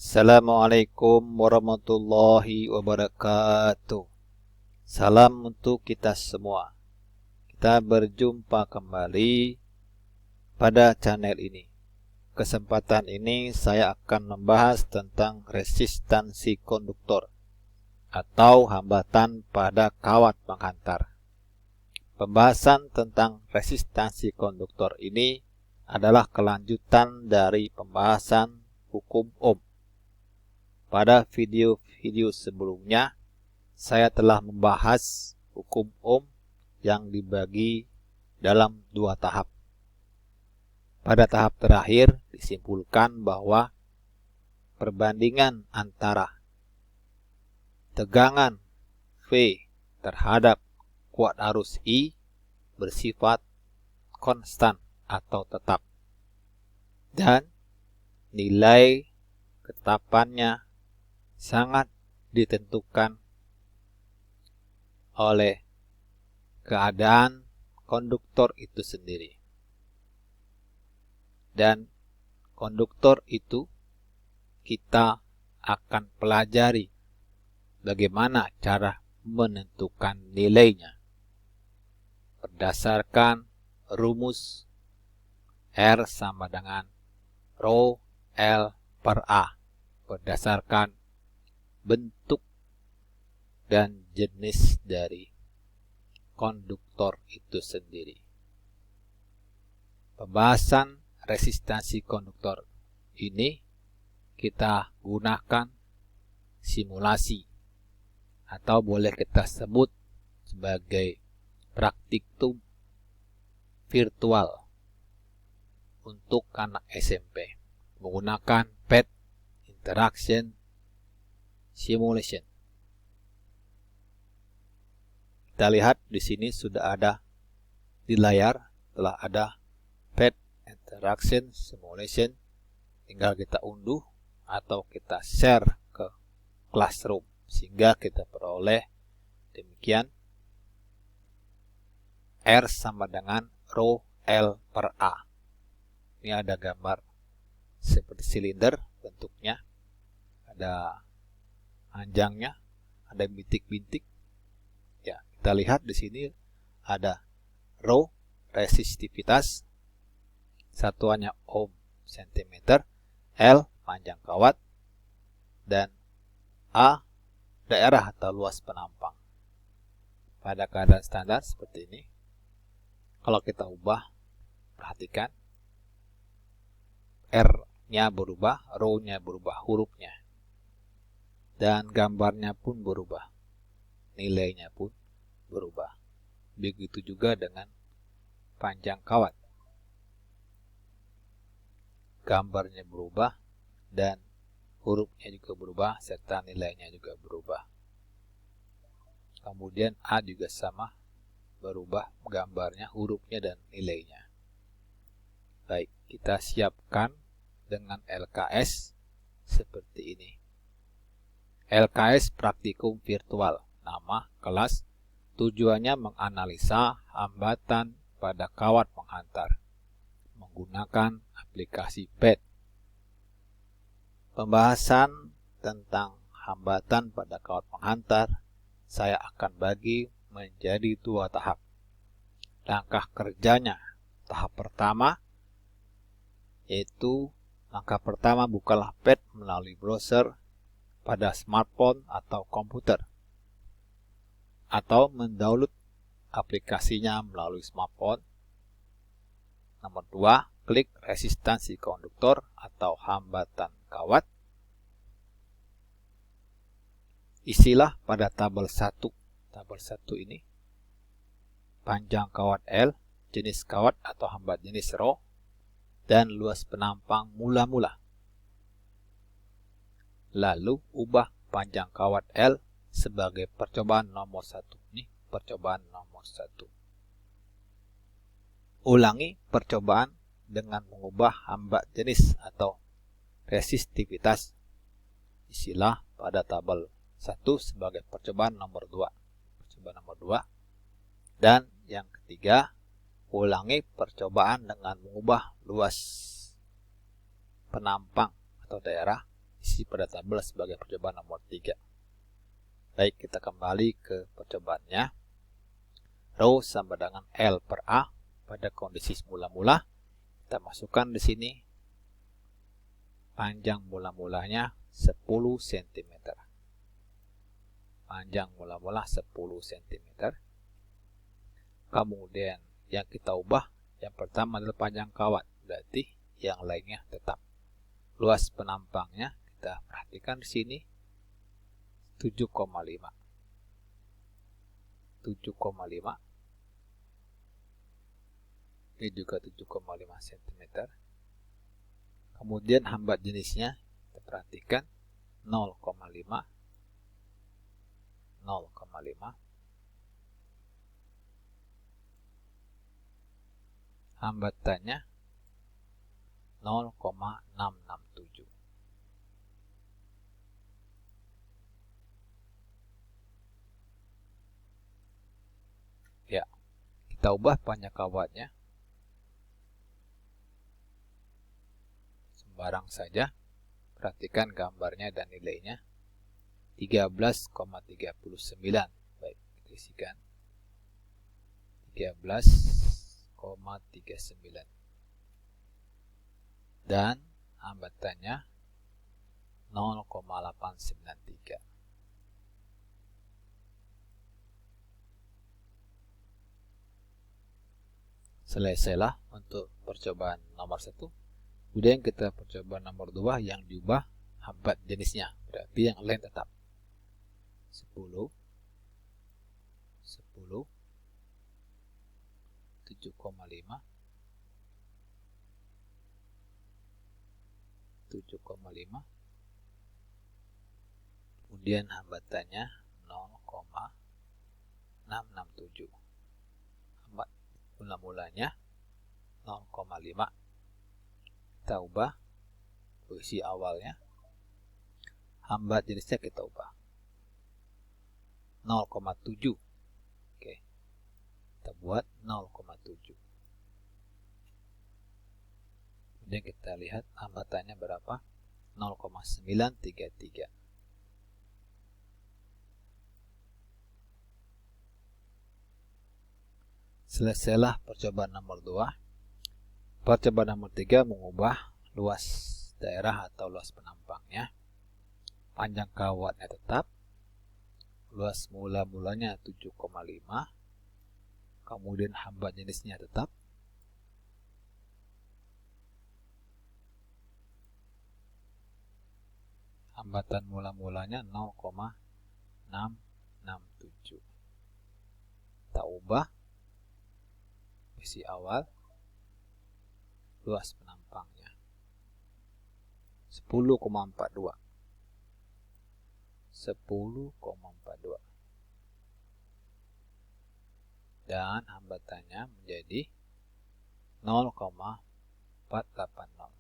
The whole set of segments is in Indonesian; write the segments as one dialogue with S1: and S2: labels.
S1: Assalamualaikum warahmatullahi wabarakatuh. Salam untuk kita semua. Kita berjumpa kembali pada channel ini. Kesempatan ini saya akan membahas tentang resistansi konduktor atau hambatan pada kawat penghantar. Pembahasan tentang resistansi konduktor ini adalah kelanjutan dari pembahasan hukum Ohm. Pada video-video sebelumnya, saya telah membahas hukum Ohm yang dibagi dalam dua tahap. Pada tahap terakhir disimpulkan bahwa perbandingan antara tegangan V terhadap kuat arus I bersifat konstan atau tetap, dan nilai ketetapannya sangat ditentukan oleh keadaan konduktor itu sendiri. Dan konduktor itu kita akan pelajari bagaimana cara menentukan nilainya berdasarkan rumus R sama dengan Rho L per A berdasarkan bentuk dan jenis dari konduktor itu sendiri. Pembahasan resistansi konduktor ini kita gunakan simulasi atau boleh kita sebut sebagai praktikum virtual untuk anak SMP menggunakan PET Interaction Simulation. Kita lihat di sini sudah ada di layar, telah ada PET Interaction Simulation. Tinggal kita unduh atau kita share ke classroom sehingga kita peroleh demikian R sama dengan Rho L per A. Ini ada gambar seperti silinder bentuknya, ada panjangnya, ada bintik-bintik. Ya, kita lihat di sini ada Rho resistivitas, satuannya ohm cm, L panjang kawat, dan A daerah atau luas penampang. Pada keadaan standar seperti ini, kalau kita ubah, perhatikan R-nya berubah, Rho-nya berubah, hurufnya, dan gambarnya pun berubah, nilainya pun berubah. Begitu juga dengan panjang kawat, gambarnya berubah dan hurufnya juga berubah serta nilainya juga berubah. Kemudian A juga sama, berubah gambarnya, hurufnya dan nilainya. Baik, kita siapkan dengan LKS seperti ini. LKS praktikum virtual, nama kelas, tujuannya menganalisa hambatan pada kawat penghantar menggunakan aplikasi PET. Pembahasan tentang hambatan pada kawat penghantar saya akan bagi menjadi dua tahap. Langkah kerjanya, tahap pertama yaitu langkah pertama bukalah PET melalui browser pada smartphone atau komputer, atau mendownload aplikasinya melalui smartphone. Nomor 2, klik resistansi konduktor atau hambatan kawat. Isilah pada tabel 1. Tabel 1 ini panjang kawat L, jenis kawat atau hambat jenis Rho, dan luas penampang mula-mula. Lalu ubah panjang kawat L sebagai percobaan nomor 1. Ini percobaan nomor 1. Ulangi percobaan dengan mengubah hambat jenis atau resistivitas. Isilah pada tabel 1 sebagai percobaan nomor 2. Percobaan nomor 2. Dan yang ketiga, ulangi percobaan dengan mengubah luas penampang atau daerah. isi pada tabel sebagai percobaan nomor 3. Baik, kita kembali ke percobaannya. Rho sama dengan L per A pada kondisi mula-mula. Kita masukkan di sini panjang mula-mulanya 10 cm. Panjang mula-mula 10 cm. Kemudian yang kita ubah, yang pertama adalah panjang kawat, berarti yang lainnya tetap. Luas penampangnya kita perhatikan di sini 7,5. 7,5. Ini juga 7,5 cm. Kemudian hambat jenisnya kita perhatikan 0,5. 0,5. Hambatannya 0,667. Ya, kita ubah panjang kawatnya. Sembarang saja. Perhatikan gambarnya dan nilainya 13,39. Baik, kita isikan 13,39. Dan hambatannya 0,893. Selesailah untuk percobaan nomor 1. Kemudian kita percobaan nomor 2 yang diubah hambat jenisnya, berarti yang lain tetap. 10, 7,5, 7,5. Kemudian hambatannya 0,667. Hambat mula-mulanya 0,5. Kita ubah posisi awalnya. Hambat jenisnya kita ubah 0,7. Oke. Kita buat 0,7. Kemudian kita lihat hambatannya berapa? 0,933. Selesailah percobaan nomor 2. Percobaan nomor 3 mengubah luas daerah atau luas penampangnya. Panjang kawatnya tetap. Luas mula-mulanya 7,5. Kemudian hambat jenisnya tetap. Hambatan mula-mulanya 0,667. Kita ubah posisi awal. Luas penampangnya 10,42. 10,42. Dan hambatannya menjadi 0,480.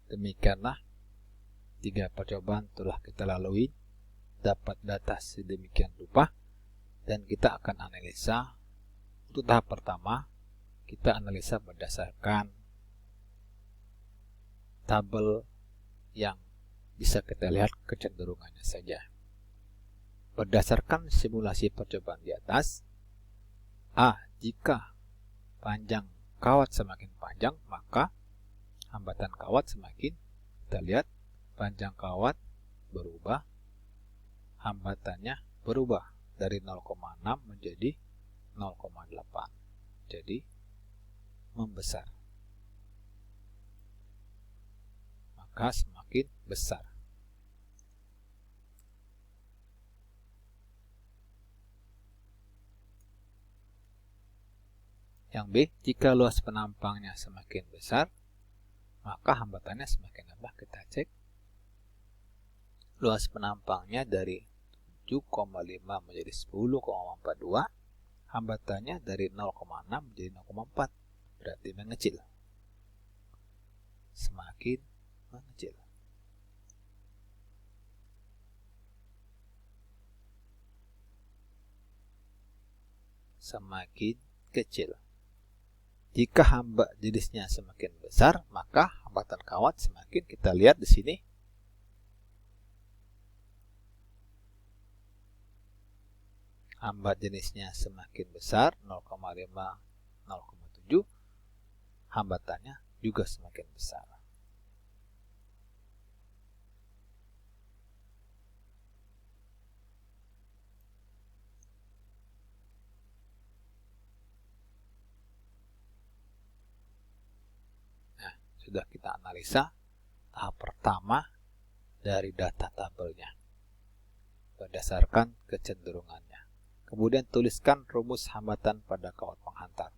S1: Demikianlah 3 percobaan telah kita lalui. Dapat data sedemikian rupa. Dan kita akan analisa. Untuk tahap pertama, kita analisa berdasarkan tabel yang bisa kita lihat kecenderungannya saja. Berdasarkan simulasi percobaan di atas, jika panjang kawat semakin panjang, maka hambatan kawat semakin, kita lihat panjang kawat berubah, hambatannya berubah dari 0,6 menjadi 0,8. Jadi membesar. Maka semakin besar. Yang B, jika luas penampangnya semakin besar, maka hambatannya semakin apa? Kita cek. Luas penampangnya dari 7,5 menjadi 10,42. Hambatannya dari 0,6 menjadi 0,4. Berarti mengecil. Semakin mengecil. Semakin kecil. Jika hamba jenisnya semakin besar, maka hambatan kawat semakin, kita lihat di sini. Hambat jenisnya semakin besar, 0,5, 0,7, hambatannya juga semakin besar. Nah, sudah kita analisa tahap pertama dari data tabelnya berdasarkan kecenderungannya. Kemudian tuliskan rumus hambatan pada kawat penghantar.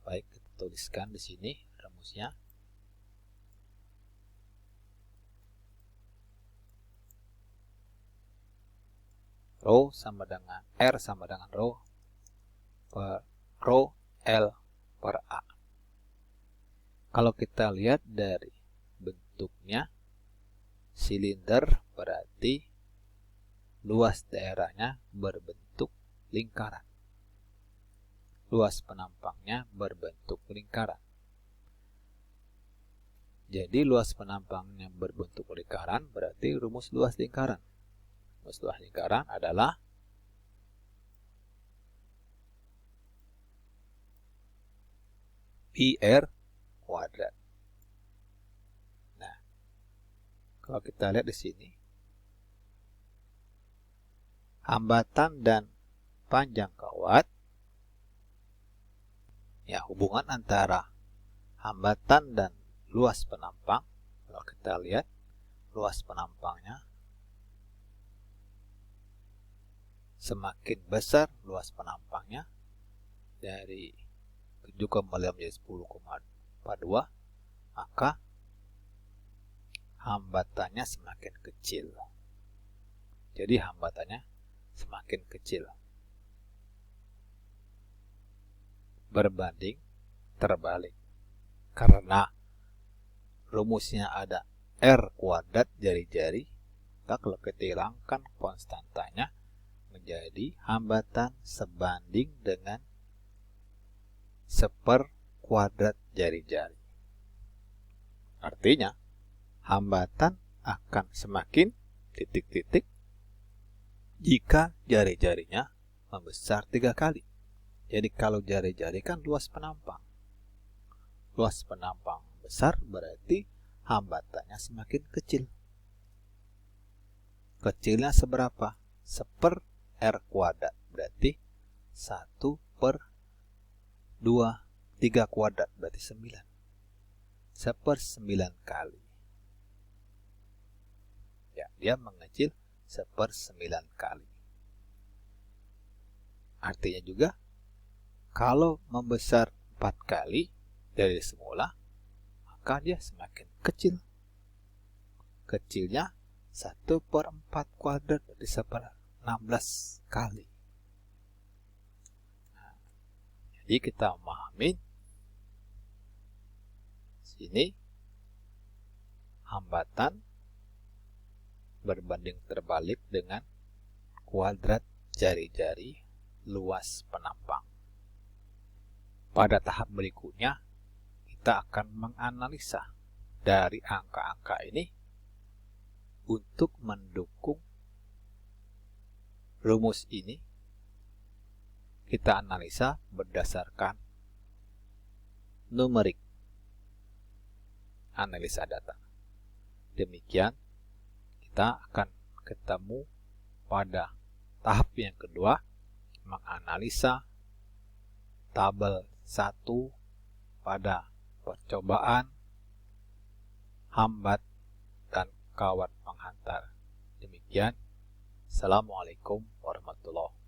S1: Baik, kita tuliskan di sini rumusnya. Rho sama dengan R sama dengan Rho L per A. Kalau kita lihat dari bentuknya, silinder berarti luas daerahnya berbentuk lingkaran. Luas penampangnya berbentuk lingkaran. Jadi luas penampangnya berbentuk lingkaran berarti rumus luas lingkaran. Rumus luas lingkaran adalah PR kuadrat. Nah, kalau kita lihat di sini, hambatan dan panjang kawat, ya hubungan antara hambatan dan luas penampang. Kalau kita lihat luas penampangnya, semakin besar luas penampangnya dari 7,5 menjadi 10,42, maka hambatannya semakin kecil. Jadi hambatannya semakin kecil. Berbanding terbalik. Karena rumusnya ada R kuadrat jari-jari, maka kalau kita hilangkan konstantanya menjadi hambatan sebanding dengan 1/4 kuadrat jari-jari. Artinya, hambatan akan semakin titik-titik jika jari-jarinya membesar 3 kali. Jadi kalau jari-jari kan luas penampang. Luas penampang besar berarti hambatannya semakin kecil. Kecilnya seberapa? 1/4 R kuadrat. Berarti 1/3 kuadrat berarti 9. 1/9 kali. Ya, dia mengecil 1/9 kali. Artinya juga kalau membesar 4 kali dari semula, maka dia semakin kecil. Kecilnya 1/4 kuadrat dari 1/16 kali. Nah, jadi kita memahami sini hambatan berbanding terbalik dengan kuadrat jari-jari luas penampang. Pada tahap berikutnya, kita akan menganalisa dari angka-angka ini untuk mendukung rumus ini. Kita analisa berdasarkan numerik analisa data. Demikian, kita akan ketemu pada tahap yang kedua, menganalisa tabel 1 pada percobaan hambat dan kawat penghantar. Demikian, Assalamualaikum warahmatullahi wabarakatuh.